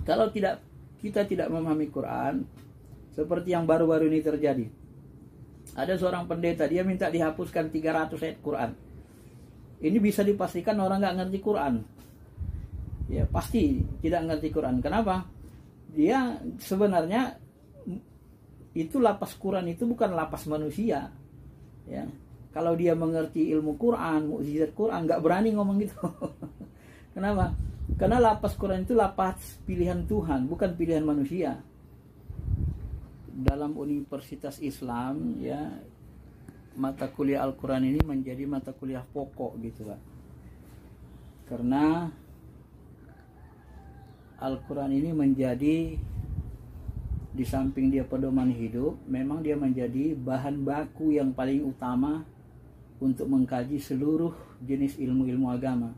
Kalau kita tidak memahami Quran, seperti yang baru-baru ini terjadi. Ada seorang pendeta, dia minta dihapuskan 300 ayat Quran. Ini bisa dipastikan orang nggak ngerti Quran. Ya, pasti tidak ngerti Quran. Kenapa? Dia sebenarnya itu lapas Quran itu bukan lapas manusia. Ya. Kalau dia mengerti ilmu Quran, mukjizat Quran, nggak berani ngomong gitu. Kenapa? Karena lapas Quran itu lapas pilihan Tuhan, bukan pilihan manusia. Dalam universitas Islam, ya, mata kuliah Al-Quran ini menjadi mata kuliah pokok gitu Pak. Karena Al-Quran ini menjadi, di samping dia pedoman hidup, memang dia menjadi bahan baku yang paling utama untuk mengkaji seluruh jenis ilmu-ilmu agama.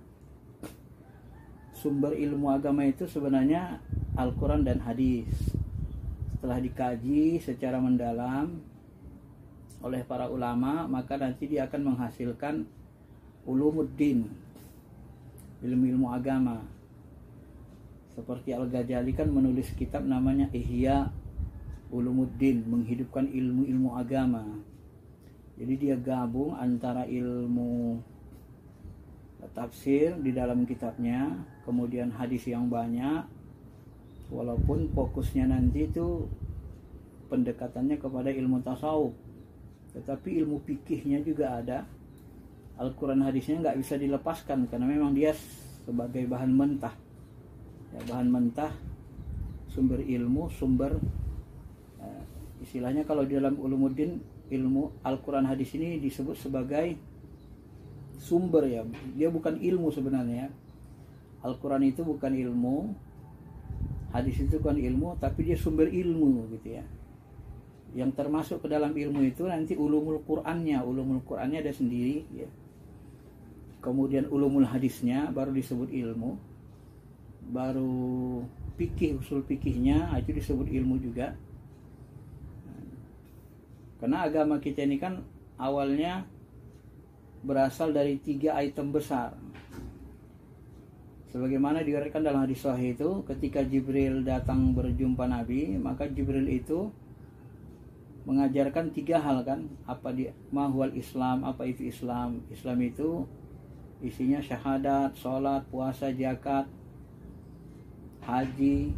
Sumber ilmu agama itu sebenarnya Al-Quran dan hadis. Setelah dikaji secara mendalam oleh para ulama, maka nanti dia akan menghasilkan ulumuddin, ilmu-ilmu agama. Seperti Al-Ghazali kan menulis kitab namanya Ihya Ulumuddin, menghidupkan ilmu-ilmu agama. Jadi dia gabung antara ilmu tafsir di dalam kitabnya, kemudian hadis yang banyak, walaupun fokusnya nanti itu pendekatannya kepada ilmu tasawuf, tetapi ilmu fikihnya juga ada. Al-Quran hadisnya nggak bisa dilepaskan karena memang dia sebagai bahan mentah, ya, bahan mentah, sumber ilmu, sumber istilahnya kalau di dalam ulumuddin, ilmu Al-Quran hadis ini disebut sebagai sumber, ya, dia bukan ilmu sebenarnya. Al-Quran itu bukan ilmu, hadis itu bukan ilmu, tapi dia sumber ilmu gitu ya. Yang termasuk ke dalam ilmu itu nanti ulumul Qur'annya ada sendiri ya. Kemudian ulumul hadisnya baru disebut ilmu. Baru fikih, usul fikihnya itu disebut ilmu juga. Karena agama kita ini kan awalnya berasal dari 3 item besar. Sebagaimana diriwayatkan dalam hadis sahih itu, ketika Jibril datang berjumpa Nabi, maka Jibril itu mengajarkan 3 hal kan, apa dia mahwal Islam, apa itu Islam. Islam itu isinya syahadat, sholat, puasa, zakat, haji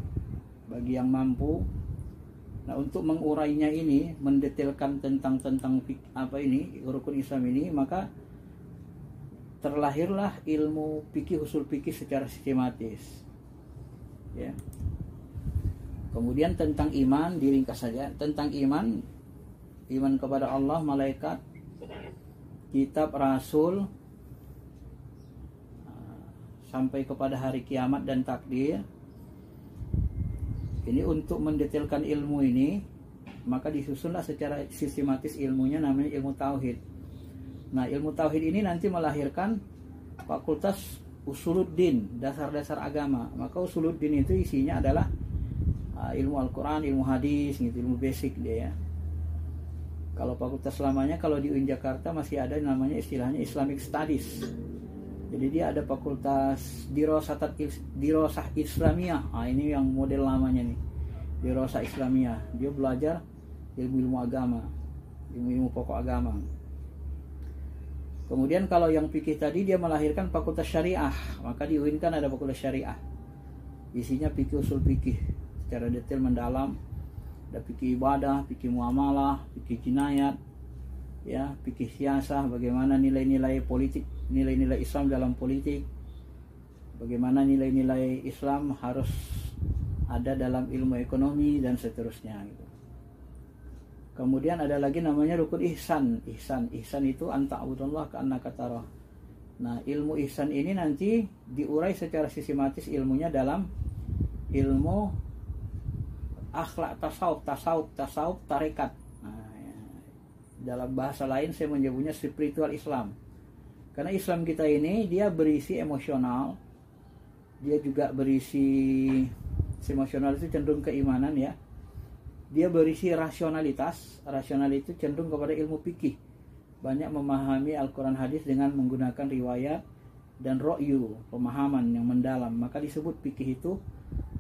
bagi yang mampu. Nah, untuk mengurainya ini, mendetailkan tentang apa ini rukun Islam ini, maka terlahirlah ilmu fikih, usul fikih secara sistematis. Ya. Kemudian tentang iman, diringkas saja. Tentang iman kepada Allah, malaikat, kitab, rasul, sampai kepada hari kiamat dan takdir. Ini untuk mendetailkan ilmu ini, maka disusunlah secara sistematis ilmunya, namanya ilmu tauhid. Nah, ilmu tauhid ini nanti melahirkan fakultas usuluddin, dasar-dasar agama. Maka usuluddin itu isinya adalah ilmu Al-Quran, ilmu hadis, gitu, ilmu basic dia ya. Kalau fakultas lamanya, kalau di UIN Jakarta masih ada namanya istilahnya Islamic Studies. Jadi dia ada fakultas dirosah Islamiyah. Ini yang model lamanya nih, dirosah Islamiyah. Dia belajar ilmu-ilmu agama, ilmu-ilmu pokok agama. Kemudian kalau yang fikih tadi dia melahirkan fakultas syariah, maka di UIN kan ada fakultas syariah. Isinya fikih, usul fikih secara detail mendalam. Ada fikih ibadah, fikih muamalah, fikih jinayat, ya, fikih siasah, bagaimana nilai-nilai politik, nilai-nilai Islam dalam politik, bagaimana nilai-nilai Islam harus ada dalam ilmu ekonomi dan seterusnya gitu. Kemudian ada lagi namanya rukun ihsan. Ihsan itu anta'budallah ka'annaka tarah. Nah, ilmu ihsan ini nanti diurai secara sistematis ilmunya dalam ilmu akhlak, tasawuf, tarekat. Nah, ya. Dalam bahasa lain saya menyebutnya spiritual Islam. Karena Islam kita ini dia berisi emosional, dia juga berisi emosional itu cenderung keimanan ya. Dia berisi rasionalitas itu cenderung kepada ilmu fikih. Banyak memahami Al-Quran hadis dengan menggunakan riwayat dan ro'yu, pemahaman yang mendalam. Maka disebut fikih itu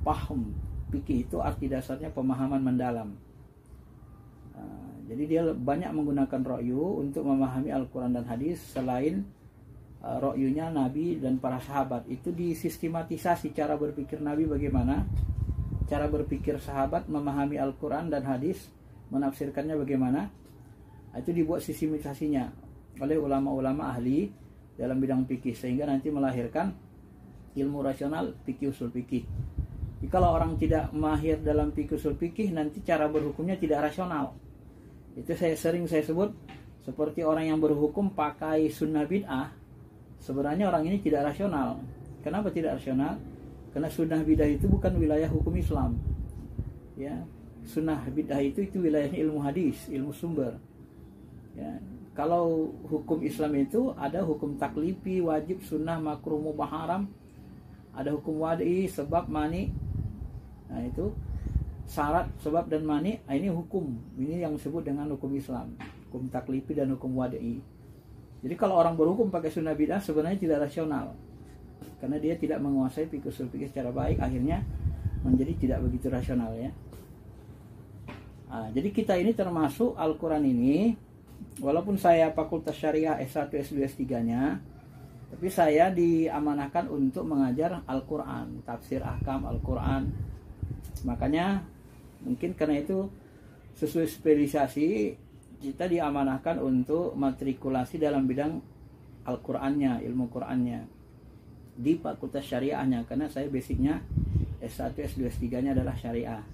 paham. Fikih itu arti dasarnya pemahaman mendalam. Jadi dia banyak menggunakan ra'yu untuk memahami Al-Quran dan hadis. Selain ra'yunya Nabi dan para sahabat, itu disistematisasi cara berpikir Nabi bagaimana, cara berpikir sahabat memahami Al-Quran dan hadis, menafsirkannya bagaimana. Itu dibuat sistematisasinya oleh ulama-ulama ahli dalam bidang fikih, sehingga nanti melahirkan ilmu rasional fikih usul fikih. Jadi kalau orang tidak mahir dalam fikih usul fikih, nanti cara berhukumnya tidak rasional. Itu sering saya sebut seperti orang yang berhukum pakai sunnah bid'ah. Sebenarnya orang ini tidak rasional. Kenapa tidak rasional? Karena sunnah bid'ah itu bukan wilayah hukum Islam. Ya, sunnah bid'ah itu wilayahnya ilmu hadis, ilmu sumber. Ya, kalau hukum Islam itu ada hukum taklifi, wajib, sunnah, makruh, mubah, haram. Ada hukum wadi, sebab, mani. Nah itu syarat, sebab dan mani. Ini hukum. Ini yang disebut dengan hukum Islam, hukum taklifi dan hukum wadi. Jadi kalau orang berhukum pakai sunnah bid'ah sebenarnya tidak rasional, karena dia tidak menguasai fikih usul fikih secara baik, akhirnya menjadi tidak begitu rasional ya. Jadi kita ini termasuk Al-Quran ini, walaupun saya fakultas syariah S1, S2, S3-nya, tapi saya diamanahkan untuk mengajar Al-Quran, tafsir ahkam Al-Quran. Makanya mungkin karena itu sesuai spesialisasi kita diamanahkan untuk matrikulasi dalam bidang Al-Qurannya, ilmu Qurannya di fakultas syariahnya, karena saya basicnya S1, S2, S3-nya adalah syariah.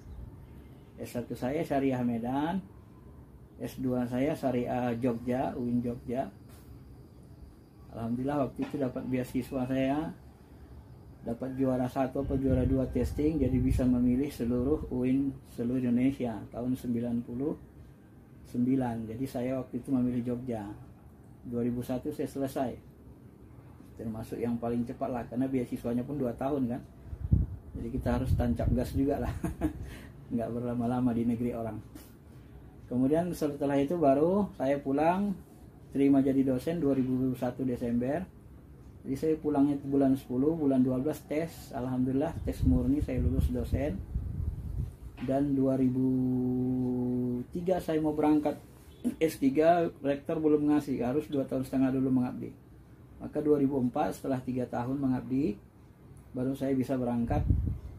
S1 saya syariah Medan, S2 saya syariah Jogja, UIN Jogja. Alhamdulillah waktu itu dapat beasiswa, saya dapat juara 1 atau juara 2 testing, jadi bisa memilih seluruh UIN seluruh Indonesia tahun 99. Jadi saya waktu itu memilih Jogja. 2001 saya selesai, termasuk yang paling cepat lah, karena beasiswanya pun 2 tahun kan. Jadi kita harus tancap gas juga lah. Nggak berlama-lama di negeri orang. Kemudian setelah itu baru saya pulang, terima jadi dosen 2001 Desember. Jadi saya pulangnya bulan 10, bulan 12 tes. Alhamdulillah tes murni saya lulus dosen. Dan 2003 saya mau berangkat S3, rektor belum ngasih, harus 2,5 tahun dulu mengabdi. Maka 2004 setelah 3 tahun mengabdi, baru saya bisa berangkat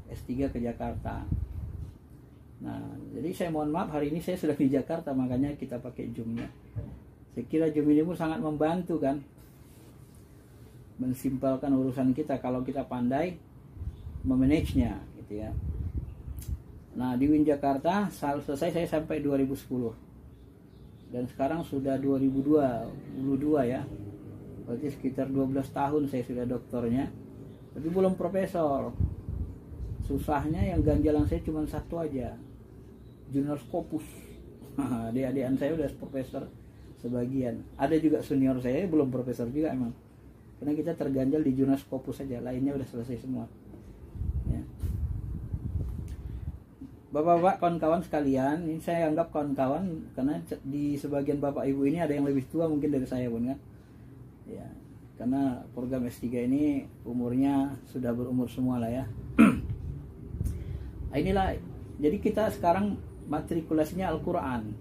S3 ke Jakarta. Nah, jadi saya mohon maaf hari ini saya sudah di Jakarta, makanya kita pakai Zoom-nya. Saya kira Zoom ini pun sangat membantu kan, mensimpelkan urusan kita kalau kita pandai memanagenya gitu ya. Nah di UIN Jakarta selesai saya sampai 2010, dan sekarang sudah 2022 ya, berarti sekitar 12 tahun saya sudah doktornya, tapi belum profesor. Susahnya yang ganjalan saya cuma satu aja, junior scopus. Adik-adikan saya udah profesor sebagian, ada juga senior saya belum profesor juga emang, karena kita terganjal di junior scopus saja, lainnya udah selesai semua ya. Bapak-bapak, kawan-kawan sekalian, ini saya anggap kawan-kawan karena di sebagian bapak ibu ini ada yang lebih tua mungkin dari saya pun kan ya, karena program S3 ini umurnya sudah berumur semua lah ya. Inilah, jadi kita sekarang matrikulasinya Al-Quran.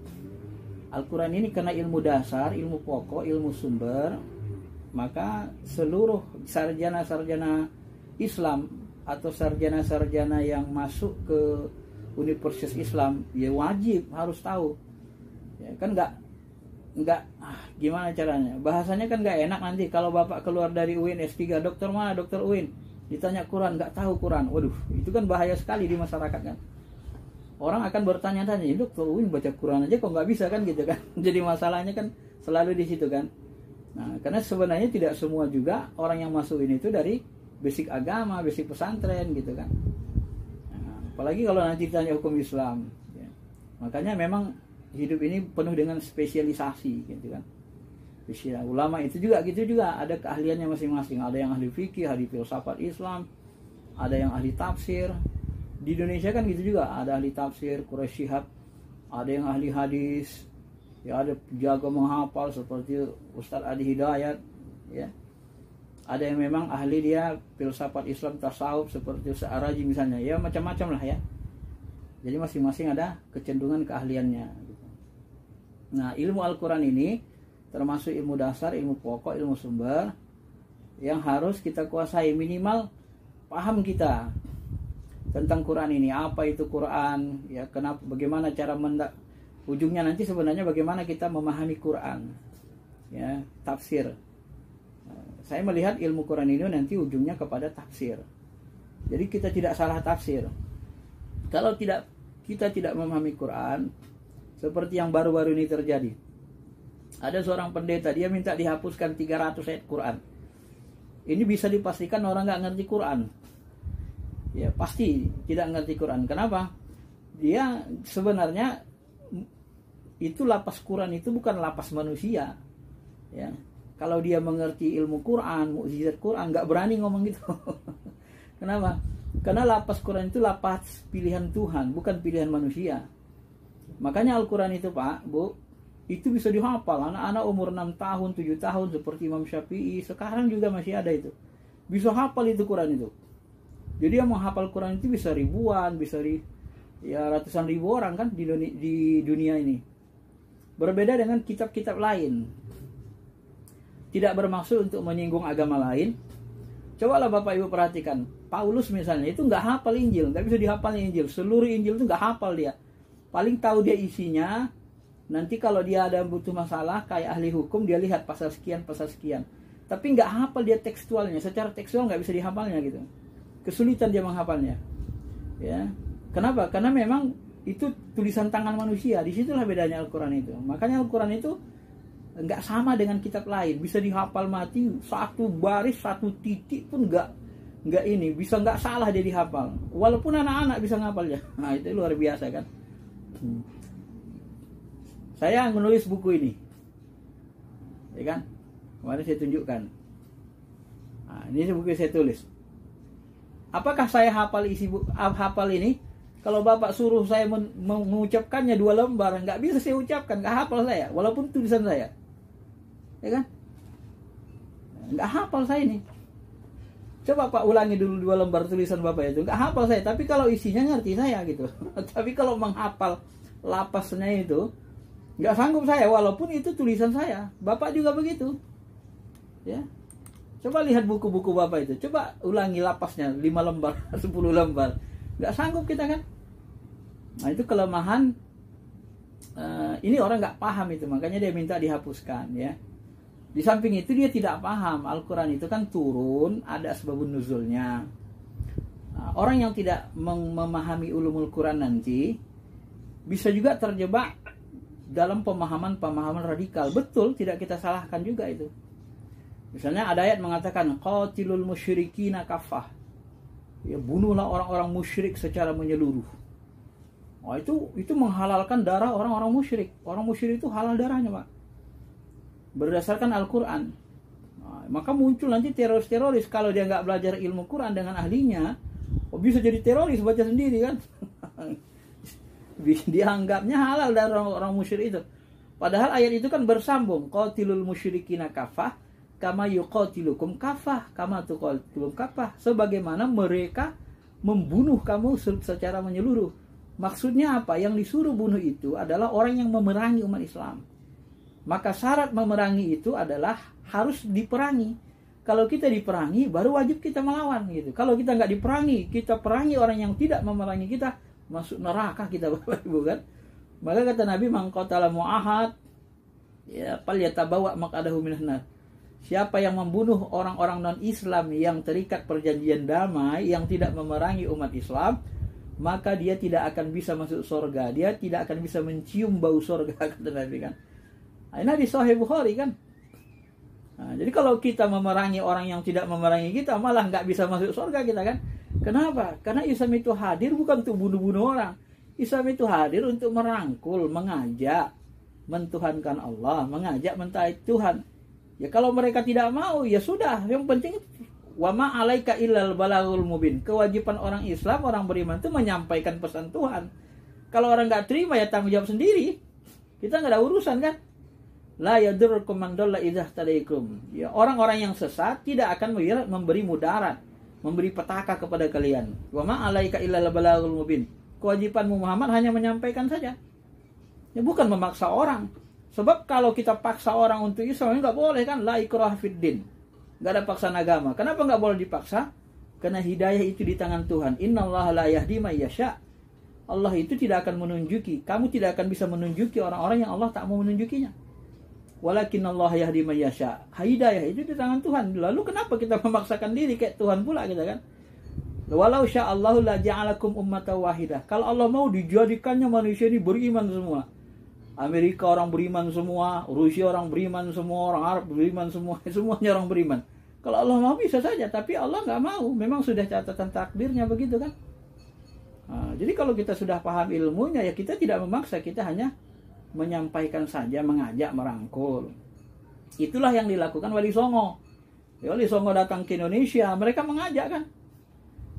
Al-Quran ini karena ilmu dasar, ilmu pokok, ilmu sumber, maka seluruh sarjana-sarjana Islam atau sarjana-sarjana yang masuk ke Universitas Islam ya wajib harus tahu ya kan. Nggak gimana caranya, bahasanya kan nggak enak nanti kalau bapak keluar dari UIN S3, dokter mana, dokter UIN, ditanya Quran nggak tahu Quran, waduh itu kan bahaya sekali di masyarakat kan. Orang akan bertanya-tanya, dokter UIN baca Quran aja kok nggak bisa kan gitu kan. Jadi masalahnya kan selalu di situ kan. Nah karena sebenarnya tidak semua juga orang yang masuk ini itu dari basic agama, basic pesantren gitu kan. Apalagi kalau nanti ditanya hukum Islam ya. Makanya memang hidup ini penuh dengan spesialisasi gitu kan. Ulama itu juga gitu juga, ada keahliannya masing-masing. Ada yang ahli fikih, ahli filsafat Islam, ada yang ahli tafsir. Di Indonesia kan gitu juga, ada ahli tafsir Quraisy Shihab, ada yang ahli hadis ya, ada jago menghafal seperti Ustadz Adi Hidayat ya, Ada yang memang ahli dia filsafat Islam, tasawuf seperti Sa'araji misalnya, ya macam-macam lah ya. Jadi masing-masing ada kecenderungan keahliannya. Nah, ilmu Al-Quran ini termasuk ilmu dasar, ilmu pokok, ilmu sumber yang harus kita kuasai, minimal paham kita tentang Quran ini. Apa itu Quran? Ya, kenapa? Bagaimana cara ujungnya nanti sebenarnya bagaimana kita memahami Quran? Ya, tafsir. Saya melihat ilmu Quran ini nanti ujungnya kepada tafsir. Jadi kita tidak salah tafsir. Kalau kita tidak memahami Quran, seperti yang baru-baru ini terjadi. Ada seorang pendeta, dia minta dihapuskan 300 ayat Quran. Ini bisa dipastikan orang nggak ngerti Quran. Ya, pasti tidak ngerti Quran. Kenapa? Dia sebenarnya itu lapas Quran itu bukan lapas manusia. Ya. Kalau dia mengerti ilmu Quran, mukjizat Quran, nggak berani ngomong gitu. Kenapa? Karena lapas Quran itu lapas pilihan Tuhan, bukan pilihan manusia. Makanya Al-Quran itu Pak, Bu, itu bisa dihafal. Anak-anak umur 6 tahun, 7 tahun seperti Imam Syafi'i, sekarang juga masih ada itu. Bisa hafal itu Quran itu. Jadi yang menghafal Quran itu bisa ribuan, bisa ratusan ribu orang kan di dunia ini. Berbeda dengan kitab-kitab lain. Tidak bermaksud untuk menyinggung agama lain. Cobalah Bapak Ibu perhatikan. Paulus misalnya itu nggak hafal Injil, nggak bisa dihafal Injil. Seluruh Injil itu nggak hafal dia. Paling tahu dia isinya. Nanti kalau dia ada butuh masalah kayak ahli hukum, dia lihat pasal sekian, pasal sekian. Tapi nggak hafal dia tekstualnya. Secara tekstual nggak bisa dihafalnya gitu. Kesulitan dia menghafalnya. Ya. Kenapa? Karena memang itu tulisan tangan manusia. Disitulah bedanya Al-Quran itu. Makanya Al-Quran itu nggak sama dengan kitab lain, bisa dihafal mati, satu baris, satu titik pun nggak ini, bisa nggak salah dia dihafal, walaupun anak-anak bisa ngapalnya. Nah itu luar biasa kan. Saya menulis buku ini, ya kan, kemarin saya tunjukkan. Nah, ini buku saya tulis. Apakah saya hafal hafal ini? Kalau Bapak suruh saya mengucapkannya 2 lembar, nggak bisa saya ucapkan, nggak hafal saya, walaupun tulisan saya. Ya kan? Nggak hafal saya ini. Coba Pak ulangi dulu 2 lembar tulisan Bapak itu. Nggak hafal saya, tapi kalau isinya ngerti saya gitu. Tapi kalau menghafal lapasnya itu, nggak sanggup saya, walaupun itu tulisan saya. Bapak juga begitu. Ya. Coba lihat buku-buku Bapak itu. Coba ulangi lapasnya 5 lembar, 10 lembar. Nggak sanggup kita kan. Nah itu kelemahan. Ini orang nggak paham itu, makanya dia minta dihapuskan ya. Di samping itu dia tidak paham Al-Quran itu kan turun, ada asbabun nuzulnya. Nah, orang yang tidak memahami ulumul Quran nanti bisa juga terjebak dalam pemahaman-pemahaman radikal. Betul, tidak kita salahkan juga itu. Misalnya ada ayat mengatakan qatilul musyrikina kafah. Ya, bunuhlah orang-orang musyrik secara menyeluruh. Oh, itu menghalalkan darah orang-orang musyrik. Orang musyrik itu halal darahnya, Pak. Berdasarkan Al-Quran. Nah, maka muncul nanti teroris-teroris. Kalau dia nggak belajar ilmu Quran dengan ahlinya, bisa jadi teroris, baca sendiri kan. Dianggapnya halal dari orang musyrik itu. Padahal ayat itu kan bersambung. Qatilul musyrikina kafah kama yuqatilukum kafah kama tuqatilum kafah. Sebagaimana mereka membunuh kamu secara menyeluruh. Maksudnya apa? Yang disuruh bunuh itu adalah orang yang memerangi umat Islam. Maka syarat memerangi itu adalah harus diperangi. Kalau kita diperangi, baru wajib kita melawan gitu. Kalau kita nggak diperangi, kita perangi orang yang tidak memerangi kita, masuk neraka kita, Bapak Ibu kan. Maka kata Nabi, man qatala mu'ahad ya falyatabawa maq'adahu minan nar. Siapa yang membunuh orang-orang non-Islam yang terikat perjanjian damai, yang tidak memerangi umat Islam, maka dia tidak akan bisa masuk surga. Dia tidak akan bisa mencium bau surga, kata Nabi kan. Ini di Sahih Bukhari kan. Nah, jadi kalau kita memerangi orang yang tidak memerangi kita, malah nggak bisa masuk surga kita kan. Kenapa? Karena Islam itu hadir bukan untuk bunuh-bunuh orang. Islam itu hadir untuk merangkul, mengajak mentuhankan Allah, mengajak mentaati Tuhan. Ya kalau mereka tidak mau, ya sudah. Yang penting wa ma 'alaika illal balaghul mubin. Kewajiban orang Islam, orang beriman itu menyampaikan pesan Tuhan. Kalau orang nggak terima, ya tanggung jawab sendiri. Kita nggak ada urusan kan. La yadurrukum man dhalla idza ihtadaitum. Ya, orang-orang yang sesat tidak akan memberi mudarat, memberi petaka kepada kalian. Wa ma 'alaika illal balaghul mubin. Kewajibanmu Muhammad hanya menyampaikan saja. Ya, bukan memaksa orang. Sebab kalau kita paksa orang untuk Islam, nggak boleh kan? La ikraha fid din. Nggak ada paksaan agama. Kenapa nggak boleh dipaksa? Karena hidayah itu di tangan Tuhan. Innallaha la yahdi may yasha. Allah itu tidak akan menunjuki. Kamu tidak akan bisa menunjuki orang-orang yang Allah tak mau menunjukinya. Walakin Allah yahdi may yasha. Hidayah itu di tangan Tuhan. Lalu kenapa kita memaksakan diri kayak Tuhan pula kita kan? Walau sya'allahu la ja'alakum ummatan wahidah. Kalau Allah mau dijadikannya manusia ini beriman semua. Amerika orang beriman semua, Rusia orang beriman semua, orang Arab beriman semua, semuanya orang beriman. Kalau Allah mau bisa saja, tapi Allah nggak mau. Memang sudah catatan takdirnya begitu kan. Nah, jadi kalau kita sudah paham ilmunya, ya kita tidak memaksa, kita hanya menyampaikan saja, mengajak, merangkul. Itulah yang dilakukan Wali Songo. Ya, Wali Songo datang ke Indonesia, mereka mengajak kan.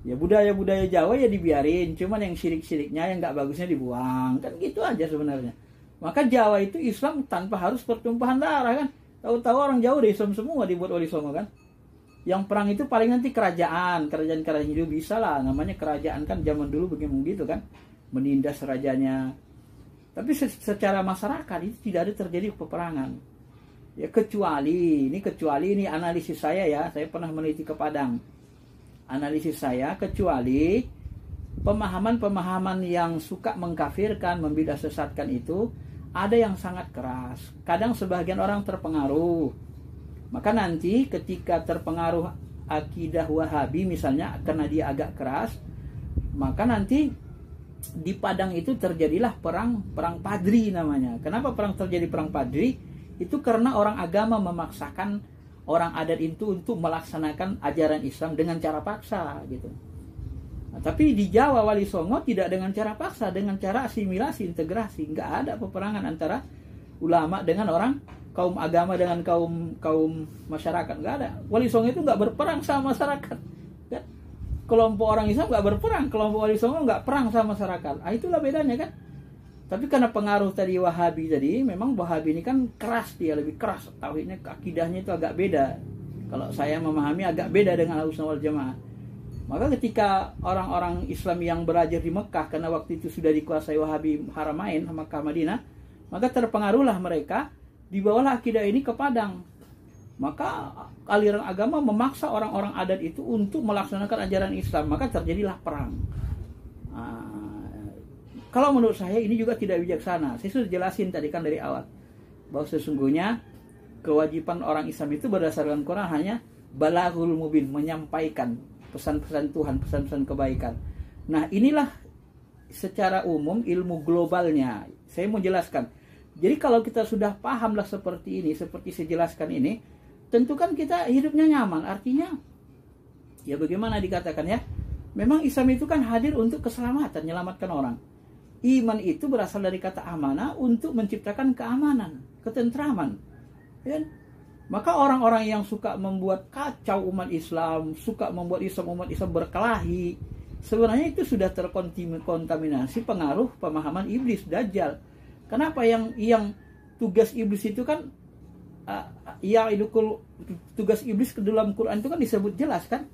Ya budaya-budaya Jawa ya dibiarin, cuman yang syirik-syiriknya, yang nggak bagusnya dibuang. Kan gitu aja sebenarnya. Maka Jawa itu Islam tanpa harus pertumpahan darah kan. Tahu-tahu orang Jawa Islam semua dibuat Wali Songo kan. Yang perang itu paling nanti kerajaan itu bisa lah. Namanya kerajaan kan zaman dulu begitu kan. Menindas rajanya. Tapi secara masyarakat itu tidak ada terjadi peperangan. Ya kecuali ini analisis saya ya. Saya pernah meneliti ke Padang. Analisis saya kecuali pemahaman-pemahaman yang suka mengkafirkan, membidah sesatkan itu ada yang sangat keras. Kadang sebagian orang terpengaruh. Maka nanti ketika terpengaruh akidah Wahabi misalnya karena dia agak keras, maka nanti di Padang itu terjadilah perang Padri namanya. Kenapa terjadi perang Padri? Itu karena orang agama memaksakan orang adat itu untuk melaksanakan ajaran Islam dengan cara paksa gitu. Nah, tapi di Jawa Wali Songo tidak dengan cara paksa, dengan cara asimilasi, integrasi. Nggak ada peperangan antara ulama dengan orang, kaum agama dengan kaum masyarakat. Nggak ada. Wali Songo itu nggak berperang sama masyarakat. Kan? Kelompok orang Islam nggak berperang, kelompok Wali Songo nggak perang sama masyarakat. Ah, itulah bedanya kan. Tapi karena pengaruh tadi Wahabi tadi, memang Wahabi ini kan keras, dia lebih keras. Tauhidnya, akidahnya itu agak beda. Kalau saya memahami agak beda dengan Ahlussunnah wal Jamaah. Maka ketika orang-orang Islam yang belajar di Mekah, karena waktu itu sudah dikuasai Wahabi Haramain, Makkah Madinah, maka terpengaruhlah mereka, dibawalah akidah ini ke Padang. Maka aliran agama memaksa orang-orang adat itu untuk melaksanakan ajaran Islam, maka terjadilah perang. Kalau menurut saya ini juga tidak bijaksana. Saya sudah jelasin tadi kan dari awal, bahwa sesungguhnya kewajiban orang Islam itu berdasarkan Quran hanya balaghul mubin, menyampaikan pesan-pesan Tuhan, pesan-pesan kebaikan. Nah, inilah secara umum ilmu globalnya. Saya mau jelaskan. Jadi kalau kita sudah pahamlah seperti ini, seperti saya jelaskan ini, tentu kan kita hidupnya nyaman. Artinya, ya bagaimana dikatakan ya, memang Islam itu kan hadir untuk keselamatan, menyelamatkan orang. Iman itu berasal dari kata amanah untuk menciptakan keamanan, ketentraman. Ya? Maka orang-orang yang suka membuat kacau umat Islam, suka membuat umat Islam berkelahi, sebenarnya itu sudah terkontaminasi pengaruh pemahaman iblis, Dajjal. Kenapa yang tugas iblis itu kan tugas iblis ke dalam Quran itu kan disebut jelas kan?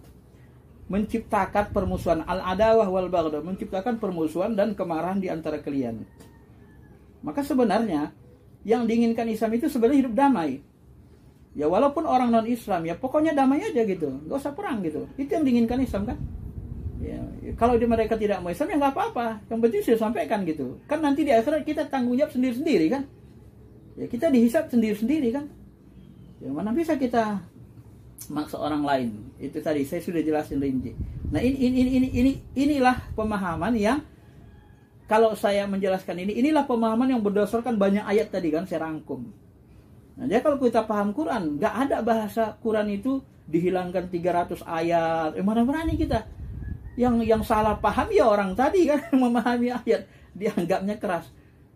Menciptakan permusuhan, al-adawah wal baghdha, menciptakan permusuhan dan kemarahan di antara kalian. Maka sebenarnya yang diinginkan Islam itu sebenarnya hidup damai. Ya walaupun orang non-Islam, ya pokoknya damai aja gitu, nggak usah perang gitu. Itu yang diinginkan Islam kan. Ya, kalau mereka tidak mau Islam ya nggak apa-apa. Yang penting saya sampaikan gitu. Kan nanti di akhirat kita tanggung jawab sendiri-sendiri kan. Ya kita dihisab sendiri-sendiri kan. Ya mana bisa kita maksa orang lain. Itu tadi saya sudah jelasin rinci. Nah inilah pemahaman yang kalau saya menjelaskan inilah pemahaman yang berdasarkan banyak ayat tadi kan saya rangkum. Nah, jadi kalau kita paham Quran, nggak ada bahasa Quran itu dihilangkan 300 ayat. Mana berani kita? Yang salah paham ya orang tadi kan memahami ayat, dianggapnya keras.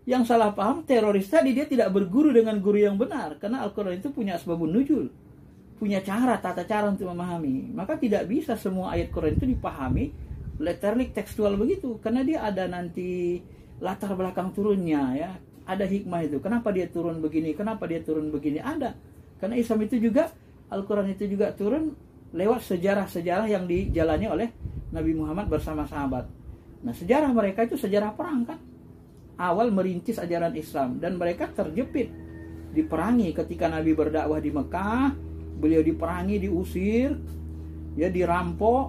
Yang salah paham teroris tadi, dia tidak berguru dengan guru yang benar. Karena Al-Quran itu punya asbabun nuzul, punya tata cara untuk memahami. Maka tidak bisa semua ayat Quran itu dipahami letterlik tekstual begitu. Karena dia ada nanti latar belakang turunnya ya. ada hikmah itu. Kenapa dia turun begini? Kenapa dia turun begini? Ada. Karena Islam itu juga, Al-Quran itu juga turun lewat sejarah-sejarah yang dijalani oleh Nabi Muhammad bersama sahabat. Nah, sejarah mereka itu sejarah perang kan. Awal merintis ajaran Islam. Dan mereka terjepit. Diperangi ketika Nabi berdakwah di Mekah. Beliau diperangi, diusir, ya, dirampok.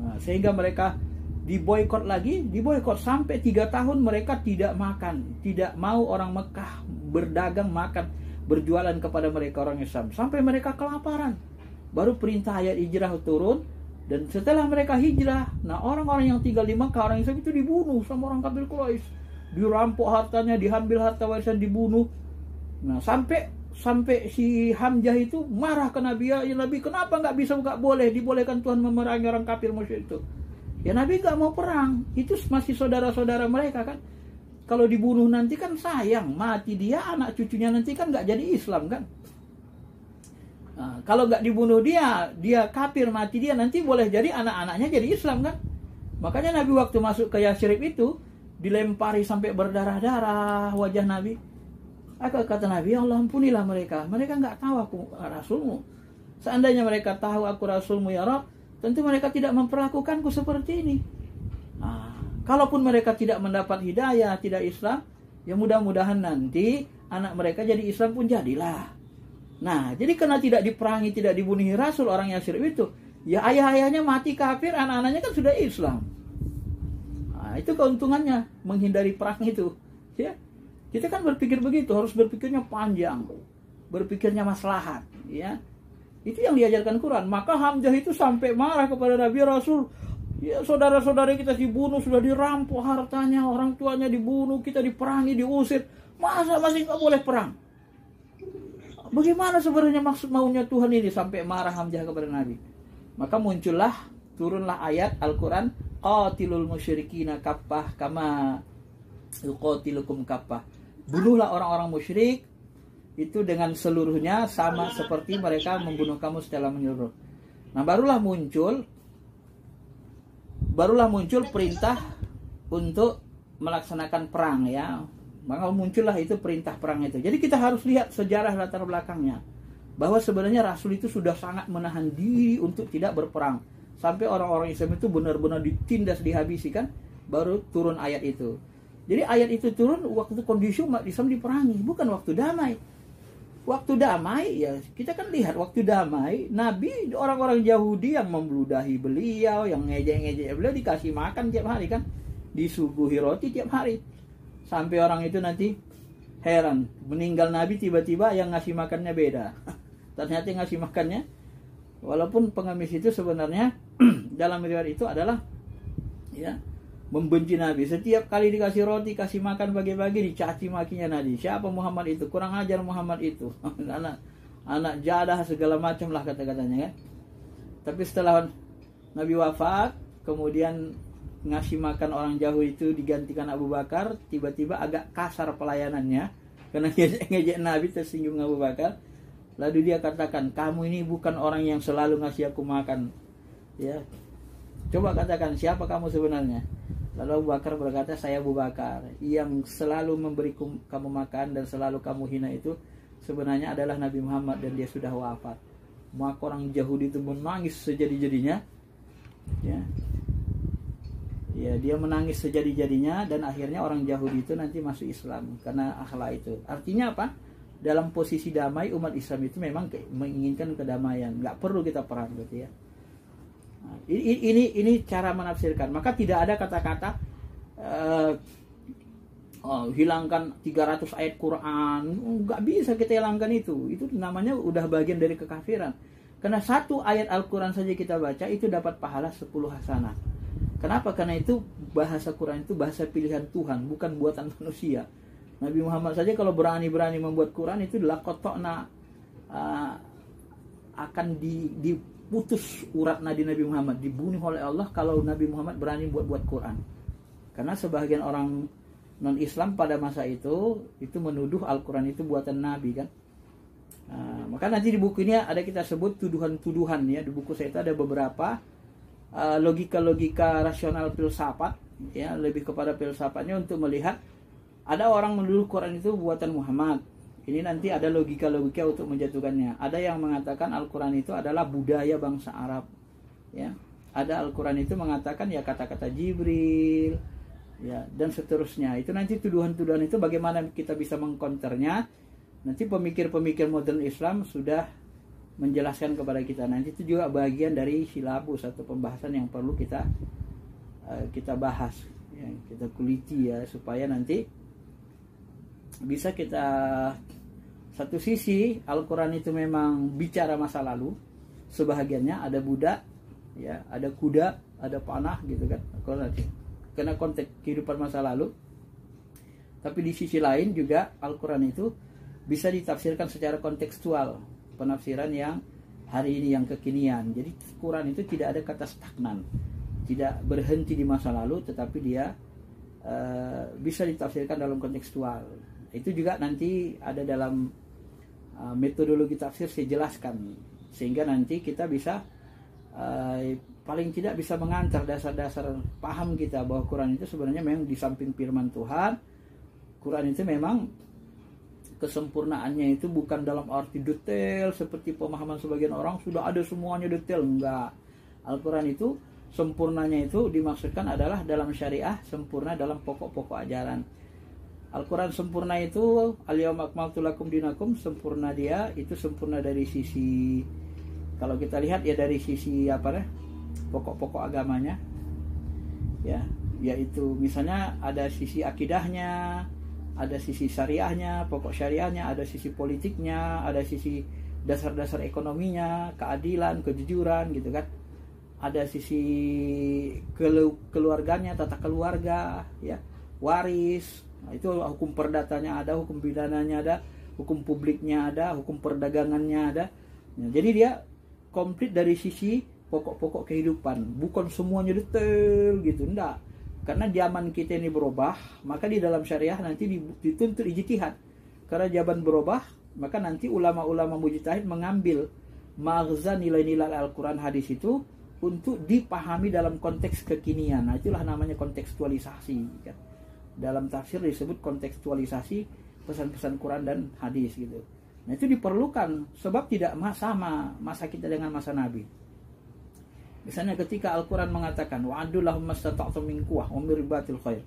Nah, sehingga mereka diboikot lagi, diboikot sampai 3 tahun mereka tidak makan, tidak mau orang Mekah berdagang, makan, berjualan kepada mereka orang Islam, sampai mereka kelaparan. Baru perintah ayat hijrah turun, dan setelah mereka hijrah, nah orang-orang yang tinggal di Mekah, orang Islam itu dibunuh sama orang kafir Quraisy, dirampok hartanya, diambil harta warisan, dibunuh. Nah sampai si Hamzah itu marah ke Nabi, ya Nabi, kenapa nggak boleh dibolehkan Tuhan memerangi orang kafir musyrik itu? Ya Nabi gak mau perang. Itu masih saudara-saudara mereka kan. Kalau dibunuh nanti kan sayang. Mati dia, anak cucunya nanti kan gak jadi Islam kan. Nah, kalau gak dibunuh dia kafir, mati dia, nanti boleh jadi anak-anaknya jadi Islam kan. Makanya Nabi waktu masuk ke Yasrib itu, dilempari sampai berdarah-darah wajah Nabi. Kata Nabi, ya Allah ampunilah mereka. Mereka gak tahu aku Rasulmu. Seandainya mereka tahu aku Rasulmu ya Rabb, tentu mereka tidak memperlakukanku seperti ini. Nah, kalaupun mereka tidak mendapat hidayah, tidak Islam, ya mudah-mudahan nanti anak mereka jadi Islam pun jadilah. Nah, jadi karena tidak diperangi, tidak dibunuhi Rasul orang Yasrib itu, ya ayah-ayahnya mati kafir, anak-anaknya kan sudah Islam. Nah, itu keuntungannya menghindari perang itu. Ya, kita kan berpikir begitu, harus berpikirnya panjang, berpikirnya maslahat. Ya. Itu yang diajarkan Quran. Maka Hamzah itu sampai marah kepada Nabi Rasul. Ya, saudara-saudara kita dibunuh, sudah dirampok hartanya, orang tuanya dibunuh, kita diperangi, diusir. Masa masih nggak boleh perang? Bagaimana sebenarnya maksud maunya Tuhan ini? Sampai marah Hamzah kepada Nabi. Maka turunlah ayat Al-Quran, qatilul musyrikina kaffah kama yuqatilukum kaffah. Bunuhlah orang-orang musyrik itu dengan seluruhnya sama seperti mereka membunuh kamu secara menyeluruh. Nah, barulah muncul perintah untuk melaksanakan perang, ya. Maka muncullah itu perintah perang itu. Jadi kita harus lihat sejarah latar belakangnya, bahwa sebenarnya Rasul itu sudah sangat menahan diri untuk tidak berperang, sampai orang-orang Islam itu benar-benar ditindas, dihabisi kan, baru turun ayat itu. Jadi ayat itu turun waktu kondisi umat Islam diperangi, bukan waktu damai. Waktu damai, ya kita kan lihat waktu damai, Nabi, orang-orang Yahudi yang membludahi beliau, yang ngejek-ngejek beliau, dikasih makan tiap hari kan, disuguhi roti tiap hari, sampai orang itu nanti heran, meninggal Nabi tiba-tiba yang ngasih makannya beda. Ternyata yang ngasih makannya, walaupun pengemis itu sebenarnya dalam riwayat itu adalah, ya, membenci Nabi. Setiap kali dikasih roti, kasih makan bagi-bagi, dicaci makinya Nabi. Siapa Muhammad itu? Kurang ajar Muhammad itu. anak jadah segala macam lah kata-katanya kan. Tapi setelah Nabi wafat, kemudian ngasih makan orang jauh itu digantikan Abu Bakar, tiba-tiba agak kasar pelayanannya karena ngejek Nabi, tersinggung Abu Bakar. Lalu dia katakan, kamu ini bukan orang yang selalu ngasih aku makan. Ya. Coba katakan siapa kamu sebenarnya? Lalu Abu Bakar berkata, saya Abu Bakar yang selalu memberi kamu makan dan selalu kamu hina itu sebenarnya adalah Nabi Muhammad dan dia sudah wafat. Maka orang Yahudi itu menangis sejadi-jadinya. Ya, dia menangis sejadi-jadinya dan akhirnya orang Yahudi itu nanti masuk Islam karena akhlak itu. Artinya apa? Dalam posisi damai umat Islam itu memang menginginkan kedamaian. Nggak perlu kita perang gitu ya. Nah, ini cara menafsirkan. Maka tidak ada kata-kata hilangkan 300 ayat Quran. Nggak bisa kita hilangkan itu. Itu namanya udah bagian dari kekafiran. Karena satu ayat Al-Quran saja kita baca itu dapat pahala 10 hasanah. Kenapa? Karena itu bahasa Quran itu bahasa pilihan Tuhan, bukan buatan manusia. Nabi Muhammad saja kalau berani-berani membuat Quran itu lakotokna akan diputus urat nadi Nabi Muhammad, dibunuh oleh Allah kalau Nabi Muhammad berani buat Quran. Karena sebagian orang non-Islam pada masa itu menuduh Al-Quran itu buatan Nabi kan. Maka nanti di buku ini ada kita sebut tuduhan-tuduhan ya. Di buku saya itu ada beberapa logika-logika rasional filsafat ya, lebih kepada filsafatnya untuk melihat Ada orang menuduh Quran itu buatan Muhammad. Ini nanti ada logika-logika untuk menjatuhkannya. Ada yang mengatakan Al-Quran itu adalah budaya bangsa Arab. Ya, ada Al-Quran itu mengatakan ya kata-kata Jibril, ya, dan seterusnya. Itu nanti tuduhan-tuduhan itu bagaimana kita bisa mengkonternya. Nanti pemikir-pemikir modern Islam sudah menjelaskan kepada kita. Nanti itu juga bagian dari silabus atau pembahasan yang perlu kita bahas, ya, kita kuliti ya, supaya nanti bisa kita, satu sisi Al-Quran itu memang bicara masa lalu, sebahagiannya ada budak, ya, ada kuda, ada panah gitu kan, karena konteks kehidupan masa lalu. Tapi di sisi lain juga Al-Quran itu bisa ditafsirkan secara kontekstual, penafsiran yang hari ini, yang kekinian. Jadi Quran itu tidak ada kata stagnan, tidak berhenti di masa lalu, tetapi dia bisa ditafsirkan dalam kontekstual. Itu juga nanti ada dalam metodologi tafsir saya jelaskan, sehingga nanti kita bisa paling tidak bisa mengantar dasar-dasar paham kita bahwa Quran itu sebenarnya memang di samping firman Tuhan, Quran itu memang kesempurnaannya itu bukan dalam arti detail seperti pemahaman sebagian orang sudah ada semuanya detail, enggak. Al-Quran itu sempurnanya itu dimaksudkan adalah dalam syariah, sempurna dalam pokok-pokok ajaran. Al-Quran sempurna itu al-yauma akmaltu lakum dinakum, sempurna dia itu sempurna dari sisi, kalau kita lihat ya dari sisi pokok-pokok agamanya, ya, yaitu misalnya ada sisi akidahnya, ada sisi syariahnya, pokok syariahnya, ada sisi politiknya, ada sisi dasar-dasar ekonominya, keadilan, kejujuran gitu kan, ada sisi keluarganya, tata keluarga, ya, waris. Nah, itu hukum perdatanya ada, hukum pidananya ada, hukum publiknya ada, hukum perdagangannya ada. Nah, jadi dia komplit dari sisi pokok-pokok kehidupan, bukan semuanya detail gitu, enggak. Karena zaman kita ini berubah, maka di dalam syariah nanti dituntut ijtihad. Karena zaman berubah, maka nanti ulama-ulama mujtahid mengambil maghza nilai-nilai Al-Quran hadis itu untuk dipahami dalam konteks kekinian. Nah, itulah namanya kontekstualisasi kan. Dalam tafsir disebut kontekstualisasi pesan-pesan Quran dan hadis gitu. Nah, itu diperlukan sebab tidak sama masa kita dengan masa Nabi. Misalnya ketika Al-Quran mengatakan wa'addu lahum mastata'tum min quwwah wa min ribatil khair.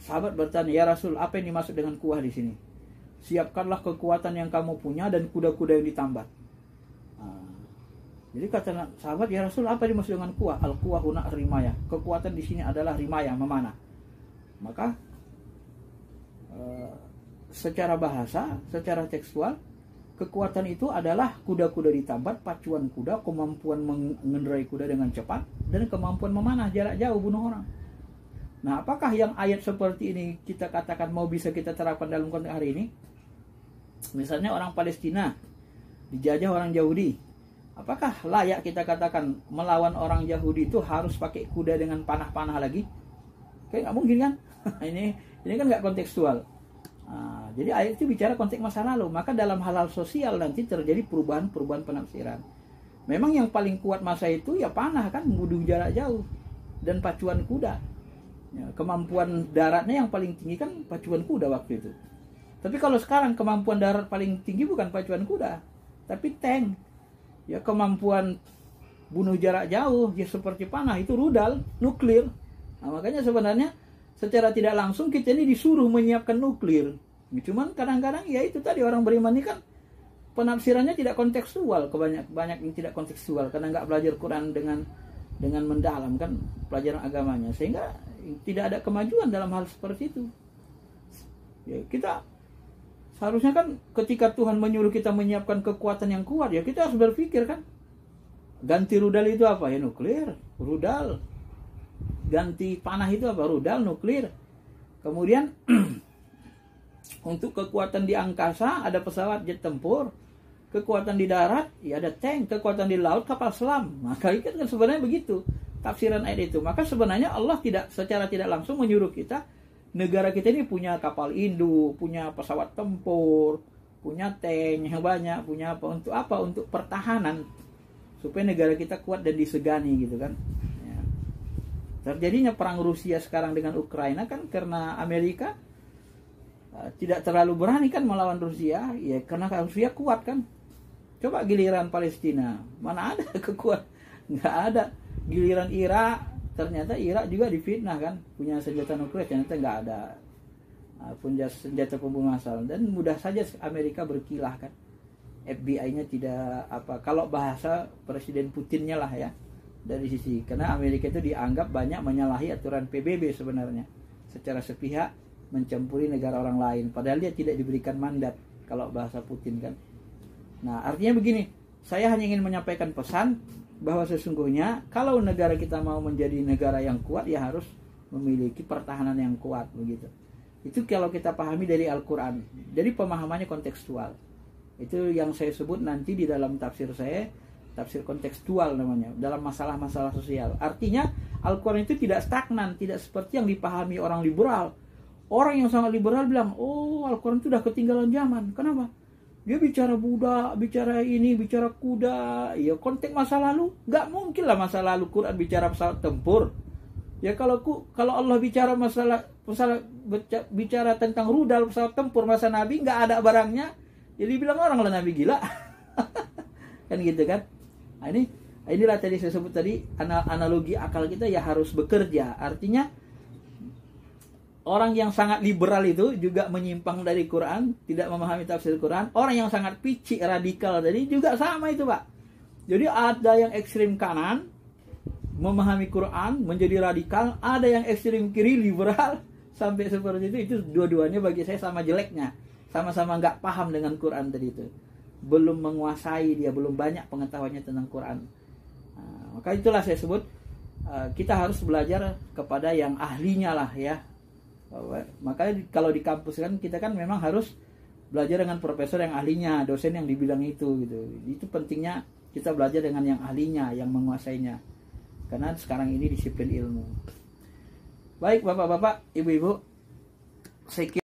Sahabat bertanya, "Ya Rasul, apa yang dimaksud dengan kuah di sini?" "Siapkanlah kekuatan yang kamu punya dan kuda-kuda yang ditambat." Jadi kata sahabat, "Ya Rasul, apa yang dimaksud dengan kuah?" "Al-quwah huna rimaya." Kekuatan di sini adalah rimaya, memanah. Maka secara bahasa, secara tekstual, kekuatan itu adalah kuda-kuda ditambat, pacuan kuda, kemampuan mengendarai kuda dengan cepat, dan kemampuan memanah jarak jauh bunuh orang. Nah, apakah yang ayat seperti ini kita katakan mau bisa kita terapkan dalam konteks hari ini? Misalnya orang Palestina dijajah orang Yahudi. Apakah layak kita katakan melawan orang Yahudi itu harus pakai kuda dengan panah-panah lagi? Kayak nggak mungkin kan? ini kan nggak kontekstual. Nah, jadi ayat itu bicara konteks masa lalu. Maka dalam hal-hal sosial nanti terjadi perubahan-perubahan penafsiran. Memang yang paling kuat masa itu ya panah kan, muduh jarak jauh, dan pacuan kuda. Ya, kemampuan daratnya yang paling tinggi kan pacuan kuda waktu itu. Tapi kalau sekarang kemampuan darat paling tinggi bukan pacuan kuda, tapi tank. Ya, kemampuan bunuh jarak jauh ya seperti panah itu rudal nuklir. Nah, makanya sebenarnya secara tidak langsung kita ini disuruh menyiapkan nuklir. Cuman kadang-kadang ya itu tadi orang beriman ini kan penafsirannya tidak kontekstual, banyak yang tidak kontekstual karena nggak belajar Quran dengan mendalam kan pelajaran agamanya, sehingga tidak ada kemajuan dalam hal seperti itu. Ya, kita seharusnya kan ketika Tuhan menyuruh kita menyiapkan kekuatan yang kuat, ya kita harus berpikir kan, ganti rudal itu apa? Ya nuklir, rudal. Ganti panah itu apa? Rudal, nuklir. Kemudian untuk kekuatan di angkasa ada pesawat jet tempur, kekuatan di darat ya ada tank, kekuatan di laut kapal selam. Maka itu kan sebenarnya begitu tafsiran ayat itu. Maka sebenarnya Allah tidak secara tidak langsung menyuruh kita, negara kita ini punya kapal induk, punya pesawat tempur, punya tank yang banyak, punya apa untuk apa? Untuk pertahanan supaya negara kita kuat dan disegani gitu kan. Terjadinya perang Rusia sekarang dengan Ukraina kan karena Amerika tidak terlalu berani kan melawan Rusia, ya karena Rusia kuat kan. Coba giliran Palestina, mana ada kekuatan, nggak ada. Giliran Irak, ternyata Irak juga difitnah kan, punya senjata nuklir, ternyata nggak ada, punya senjata pembunuh massal, dan mudah saja Amerika berkilah kan. FBI-nya tidak kalau bahasa Presiden Putinnya lah ya, dari sisi, karena Amerika itu dianggap banyak menyalahi aturan PBB sebenarnya, secara sepihak mencampuri negara orang lain, padahal dia tidak diberikan mandat kalau bahasa Putin kan. Nah, artinya begini, saya hanya ingin menyampaikan pesan bahwa sesungguhnya kalau negara kita mau menjadi negara yang kuat, ya harus memiliki pertahanan yang kuat begitu. Itu kalau kita pahami dari Al-Quran, dari pemahamannya kontekstual. Itu yang saya sebut nanti di dalam tafsir saya, tafsir kontekstual namanya, dalam masalah-masalah sosial. Artinya Al-Quran itu tidak stagnan, tidak seperti yang dipahami orang liberal. Orang yang sangat liberal bilang, oh Al-Quran itu sudah ketinggalan zaman. Kenapa? Dia bicara budak, bicara ini, bicara kuda. Ya konteks masa lalu, nggak mungkin lah masa lalu Quran bicara pesawat tempur. Ya kalau Allah bicara bicara tentang rudal pesawat tempur masa Nabi, nggak ada barangnya, jadi bilang orang lah Nabi gila. Kan gitu kan. Nah, inilah tadi saya sebut tadi, analogi akal kita ya harus bekerja. Artinya orang yang sangat liberal itu juga menyimpang dari Quran, tidak memahami tafsir Quran. Orang yang sangat picik, radikal tadi juga sama itu, Pak. Jadi ada yang ekstrim kanan memahami Quran menjadi radikal, ada yang ekstrim kiri liberal sampai seperti itu dua-duanya bagi saya sama jeleknya. Sama-sama nggak paham dengan Quran tadi itu, belum menguasai, dia belum banyak pengetahuannya tentang Quran. Nah, maka itulah saya sebut kita harus belajar kepada yang ahlinya lah ya. Makanya kalau di kampus kan kita kan memang harus belajar dengan profesor yang ahlinya, dosen yang di bidang itu gitu. Itu pentingnya kita belajar dengan yang ahlinya, yang menguasainya. Karena sekarang ini disiplin ilmu. Baik Bapak-bapak, Ibu-ibu, saya kira